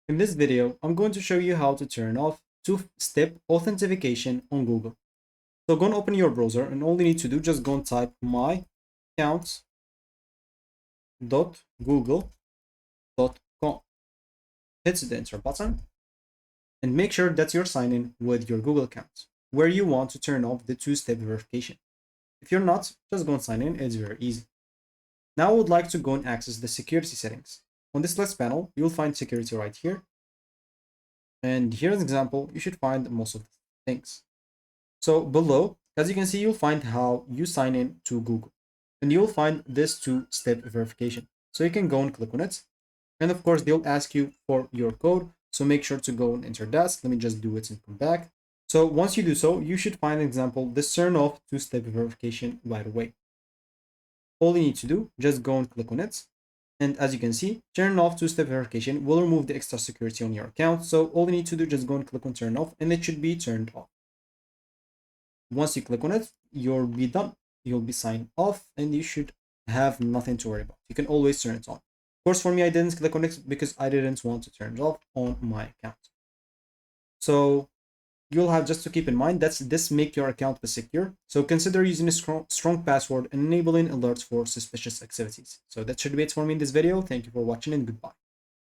In this video, I'm going to show you how to turn off two-step authentication on Google. So go and open your browser, and all you need to do, just go and type myaccounts.google.com. Hit the enter button and make sure that you're signed in with your Google account, where you want to turn off the two-step verification. If you're not, just go and sign in. It's very easy. Now I would like to go and access the security settings. On this left panel, you'll find security right here. And here's an example. You should find most of the things. So below, as you can see, you'll find how you sign in to Google. And you'll find this two-step verification. So you can go and click on it. And of course, they'll ask you for your code. So make sure to go and enter that. Let me just do it and come back. So once you do so, you should find an example, this turn off two-step verification right away. All you need to do, just go and click on it. And as you can see, turn off two-step verification will remove the extra security on your account. So all you need to do, just go and click on turn off, and it should be turned off. Once you click on it, you'll be done. You'll be signed off, and you should have nothing to worry about. You can always turn it on. Of course, for me, I didn't click on it because I didn't want to turn it off on my account. So you'll have just to keep in mind that this make your account secure. So consider using a strong password and enabling alerts for suspicious activities. So that should be it for me in this video. Thank you for watching, and goodbye.